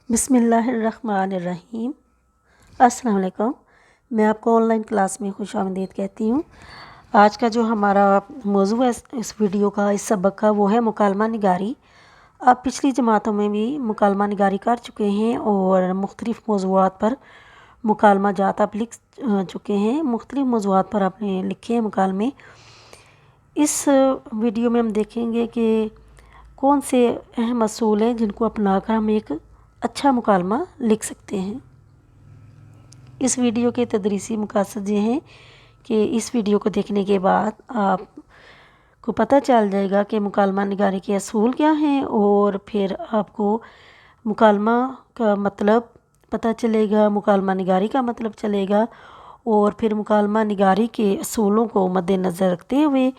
بسم اللہ الرحمن الرحیم۔ السلام علیکم۔ میں آپ کو آن لائن کلاس میں خوش آمدید کہتی ہوں۔ آج کا جو ہمارا موضوع ہے اس ویڈیو کا، اس سبق کا، وہ ہے مکالمہ نگاری۔ آپ پچھلی جماعتوں میں بھی مکالمہ نگاری کر چکے ہیں اور مختلف موضوعات پر مکالمہ جات آپ لکھ چکے ہیں، مختلف موضوعات پر آپ نے لکھے ہیں مکالمے۔ اس ویڈیو میں ہم دیکھیں گے کہ کون سے اہم اصول ہیں جن کو اپنا کر ہم ایک اچھا مکالمہ لکھ سکتے ہیں۔ اس ویڈیو کے تدریسی مقاصد یہ ہیں کہ اس ویڈیو کو دیکھنے کے بعد آپ کو پتہ چل جائے گا کہ مکالمہ نگاری کے اصول کیا ہیں، اور پھر آپ کو مکالمہ کا مطلب پتہ چلے گا، مکالمہ نگاری کا مطلب چلے گا، اور پھر مکالمہ نگاری کے اصولوں کو مد نظر رکھتے ہوئے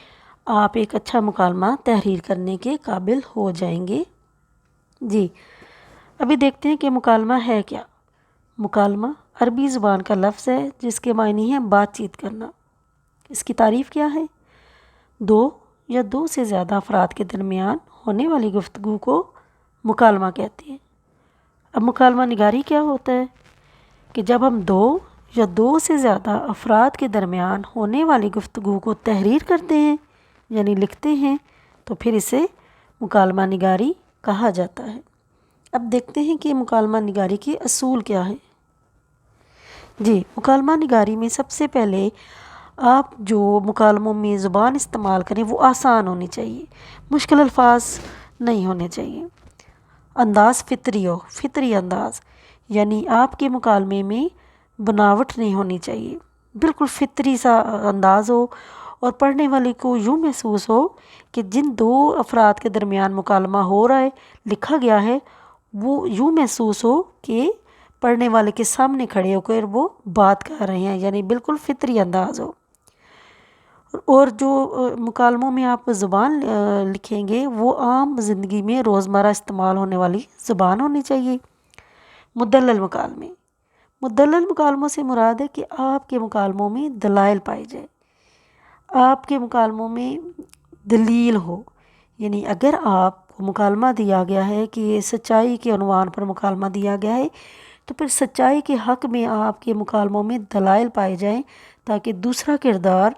آپ ایک اچھا مکالمہ تحریر کرنے کے قابل ہو جائیں گے۔ جی، ابھی دیکھتے ہیں کہ مکالمہ ہے کیا۔ مکالمہ عربی زبان کا لفظ ہے جس کے معنی ہے بات چیت کرنا۔ اس کی تعریف کیا ہے؟ دو یا دو سے زیادہ افراد کے درمیان ہونے والی گفتگو کو مکالمہ کہتے ہیں۔ اب مکالمہ نگاری کیا ہوتا ہے کہ جب ہم دو یا دو سے زیادہ افراد کے درمیان ہونے والی گفتگو کو تحریر کرتے ہیں یعنی لکھتے ہیں تو پھر اسے مکالمہ نگاری کہا جاتا ہے۔ اب دیکھتے ہیں کہ مکالمہ نگاری کے اصول کیا ہے۔ جی، مکالمہ نگاری میں سب سے پہلے آپ جو مکالموں میں زبان استعمال کریں وہ آسان ہونی چاہیے، مشکل الفاظ نہیں ہونے چاہیے۔ انداز فطری ہو، فطری انداز، یعنی آپ کے مکالمے میں بناوٹ نہیں ہونی چاہیے، بالکل فطری سا انداز ہو، اور پڑھنے والے کو یوں محسوس ہو کہ جن دو افراد کے درمیان مکالمہ ہو رہا ہے، لکھا گیا ہے، وہ یوں محسوس ہو کہ پڑھنے والے کے سامنے کھڑے ہو کر وہ بات کر رہے ہیں، یعنی بالکل فطری انداز ہو۔ اور جو مکالموں میں آپ زبان لکھیں گے وہ عام زندگی میں روزمرہ استعمال ہونے والی زبان ہونی چاہیے۔ مدلل مکالمے، مدلل مکالموں سے مراد ہے کہ آپ کے مکالموں میں دلائل پائی جائے، آپ کے مکالموں میں دلیل ہو، یعنی اگر آپ کو مکالمہ دیا گیا ہے کہ یہ سچائی کے عنوان پر مکالمہ دیا گیا ہے تو پھر سچائی کے حق میں آپ کے مکالموں میں دلائل پائے جائیں تاکہ دوسرا کردار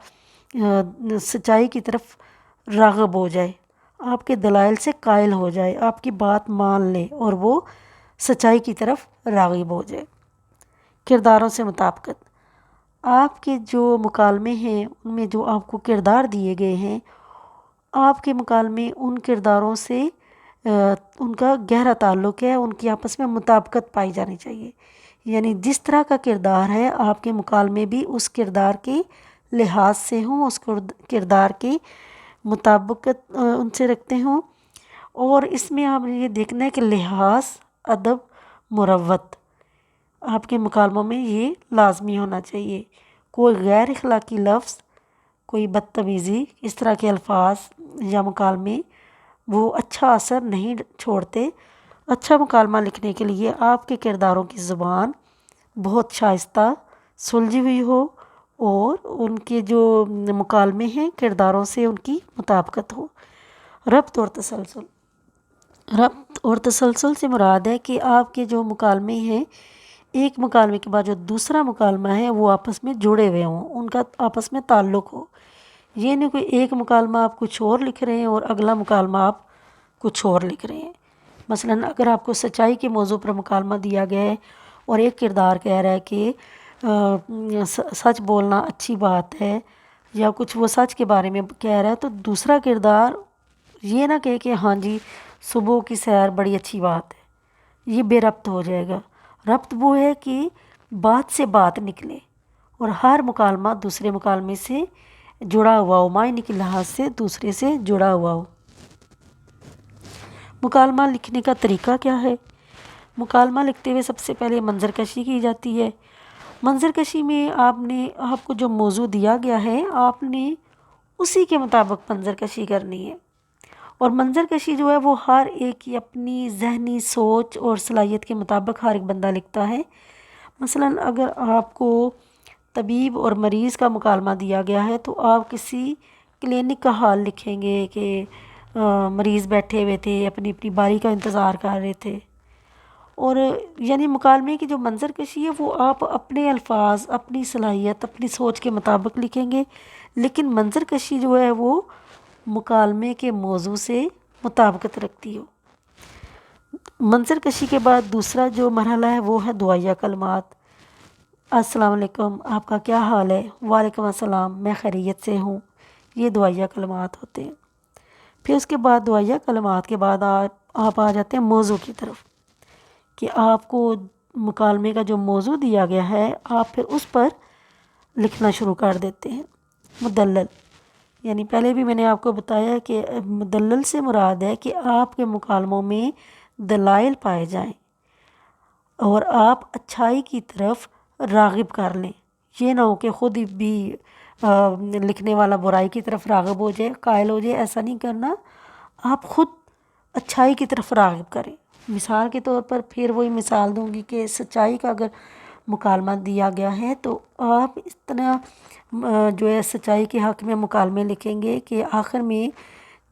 سچائی کی طرف راغب ہو جائے، آپ کے دلائل سے قائل ہو جائے، آپ کی بات مان لے اور وہ سچائی کی طرف راغب ہو جائے۔ کرداروں سے مطابقت، آپ کے جو مکالمے ہیں ان میں جو آپ کو کردار دیے گئے ہیں، آپ کے مکالمے ان کرداروں سے ان کا گہرا تعلق ہے، ان کی آپس میں مطابقت پائی جانی چاہیے، یعنی جس طرح کا کردار ہے آپ کے مکالمے بھی اس کردار کے لحاظ سے ہوں، اس کردار کی مطابقت ان سے رکھتے ہوں۔ اور اس میں آپ نے یہ دیکھنا ہے کہ لحاظ، ادب، مروت آپ کے مکالموں میں یہ لازمی ہونا چاہیے۔ کوئی غیر اخلاقی لفظ، کوئی بدتمیزی، اس طرح کے الفاظ یا مکالمے وہ اچھا اثر نہیں چھوڑتے۔ اچھا مکالمہ لکھنے کے لیے آپ کے کرداروں کی زبان بہت شائستہ، سلجھی ہوئی ہو، اور ان کے جو مکالمے ہیں کرداروں سے ان کی مطابقت ہو۔ ربط اور تسلسل، ربط اور تسلسل سے مراد ہے کہ آپ کے جو مکالمے ہیں ایک مکالمے کے بعد جو دوسرا مکالمہ ہے وہ آپس میں جڑے ہوئے ہوں، ان کا آپس میں تعلق ہو۔ یہ نہیں کہ ایک مکالمہ آپ کچھ اور لکھ رہے ہیں اور اگلا مکالمہ آپ کچھ اور لکھ رہے ہیں۔ مثلاً اگر آپ کو سچائی کے موضوع پر مکالمہ دیا گیا ہے اور ایک کردار کہہ رہا ہے کہ سچ بولنا اچھی بات ہے، یا کچھ وہ سچ کے بارے میں کہہ رہا ہے، تو دوسرا کردار یہ نہ کہے کہ ہاں جی صبح کی سیر بڑی اچھی بات ہے، یہ بے ربط ہو جائے گا۔ ربط وہ ہے کہ بات سے بات نکلے اور ہر مکالمہ دوسرے مکالمے سے جڑا ہوا ہو، معنی کے لحاظ سے دوسرے سے جڑا ہوا ہو۔ مکالمہ لکھنے کا طریقہ کیا ہے؟ مکالمہ لکھتے ہوئے سب سے پہلے منظر کشی کی جاتی ہے۔ منظر کشی میں آپ کو جو موضوع دیا گیا ہے آپ نے اسی کے مطابق منظر کشی کرنی ہے، اور منظر کشی جو ہے وہ ہر ایک کی اپنی ذہنی سوچ اور صلاحیت کے مطابق ہر ایک بندہ لکھتا ہے۔ مثلاً اگر آپ کو طبیب اور مریض کا مکالمہ دیا گیا ہے تو آپ کسی کلینک کا حال لکھیں گے کہ مریض بیٹھے ہوئے تھے، اپنی اپنی باری کا انتظار کر رہے تھے، اور یعنی مکالمے کی جو منظر کشی ہے وہ آپ اپنے الفاظ، اپنی صلاحیت، اپنی سوچ کے مطابق لکھیں گے، لیکن منظر کشی جو ہے وہ مکالمے کے موضوع سے مطابقت رکھتی ہو۔ منظر کشی کے بعد دوسرا جو مرحلہ ہے وہ ہے دعائیہ کلمات۔ السلام علیکم، آپ کا کیا حال ہے؟ وعلیکم السلام، میں خیریت سے ہوں۔ یہ دعائیہ کلمات ہوتے ہیں۔ پھر اس کے بعد دعائیہ کلمات کے بعد آپ آ جاتے ہیں موضوع کی طرف، کہ آپ کو مکالمے کا جو موضوع دیا گیا ہے آپ پھر اس پر لکھنا شروع کر دیتے ہیں۔ مدلل، یعنی پہلے بھی میں نے آپ کو بتایا کہ مدلل سے مراد ہے کہ آپ کے مکالموں میں دلائل پائے جائیں اور آپ اچھائی کی طرف راغب کر لیں۔ یہ نہ ہو کہ خود ہی بھی لکھنے والا برائی کی طرف راغب ہو جائے، قائل ہو جائے، ایسا نہیں کرنا۔ آپ خود اچھائی کی طرف راغب کریں۔ مثال کے طور پر پھر وہی مثال دوں گی کہ سچائی کا اگر مکالمہ دیا گیا ہے تو آپ اس طرح جو ہے سچائی کے حق میں مکالمے لکھیں گے کہ آخر میں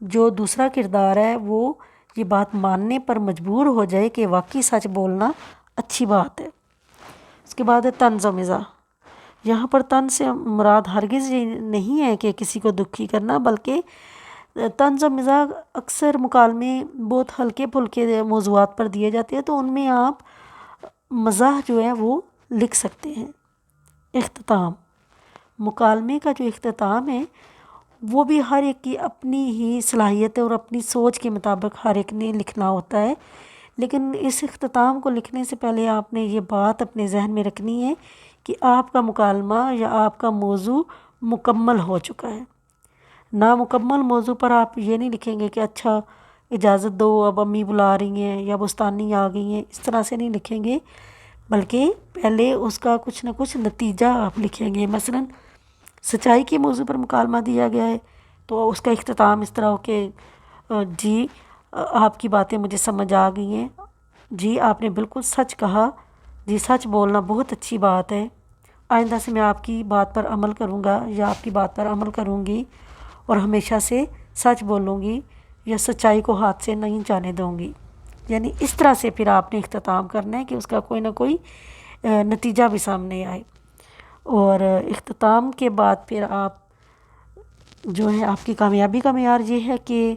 جو دوسرا کردار ہے وہ یہ بات ماننے پر مجبور ہو جائے کہ واقعی سچ بولنا اچھی بات ہے۔ اس کے بعد ہے طنز و مزاح۔ یہاں پر طنز سے مراد ہرگز یہ نہیں ہے کہ کسی کو دکھی کرنا، بلکہ طنز و مزاح اکثر مکالمے بہت ہلکے پھلکے موضوعات پر دیے جاتے ہیں تو ان میں آپ مزاح جو ہے وہ لکھ سکتے ہیں۔ اختتام، مکالمے کا جو اختتام ہے وہ بھی ہر ایک کی اپنی ہی صلاحیت ہے اور اپنی سوچ کے مطابق ہر ایک نے لکھنا ہوتا ہے، لیکن اس اختتام کو لکھنے سے پہلے آپ نے یہ بات اپنے ذہن میں رکھنی ہے کہ آپ کا مکالمہ یا آپ کا موضوع مکمل ہو چکا ہے۔ نامکمل موضوع پر آپ یہ نہیں لکھیں گے کہ اچھا اجازت دو اب امی بلا رہی ہیں یا بستانی آ گئی ہیں، اس طرح سے نہیں لکھیں گے، بلکہ پہلے اس کا کچھ نہ کچھ نتیجہ آپ لکھیں گے۔ مثلاً سچائی کے موضوع پر مکالمہ دیا گیا ہے تو اس کا اختتام اس طرح ہو کہ جی آپ کی باتیں مجھے سمجھ آ گئی ہیں، جی آپ نے بالکل سچ کہا، جی سچ بولنا بہت اچھی بات ہے، آئندہ سے میں آپ کی بات پر عمل کروں گا یا آپ کی بات پر عمل کروں گی اور ہمیشہ سے سچ بولوں گی یا سچائی کو ہاتھ سے نہیں جانے دوں گی۔ یعنی اس طرح سے پھر آپ نے اختتام کرنا ہے کہ اس کا کوئی نہ کوئی نتیجہ بھی سامنے آئے۔ اور اختتام کے بعد پھر آپ جو ہے آپ کی کامیابی کا معیار یہ ہے کہ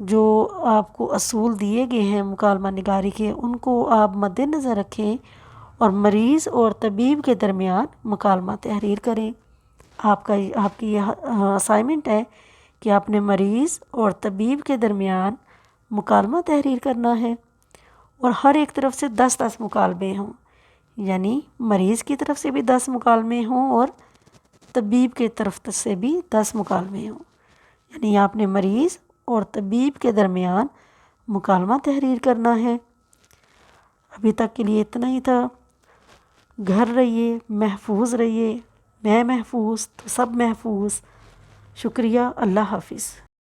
جو آپ کو اصول دیے گئے ہیں مکالمہ نگاری کے ان کو آپ مد نظر رکھیں اور مریض اور طبیب کے درمیان مکالمہ تحریر کریں۔ آپ کی یہ اسائنمنٹ ہے کہ آپ نے مریض اور طبیب کے درمیان مکالمہ تحریر کرنا ہے اور ہر ایک طرف سے 10 مکالمے ہوں، یعنی مریض کی طرف سے بھی 10 مکالمے ہوں اور طبیب کی طرف سے بھی 10 مکالمے ہوں، یعنی آپ نے مریض اور طبیب کے درمیان مکالمہ تحریر کرنا ہے۔ ابھی تک کے لیے اتنا ہی تھا۔ گھر رہیے، محفوظ رہیے، میں محفوظ تو سب محفوظ۔ شکریہ، اللہ حافظ۔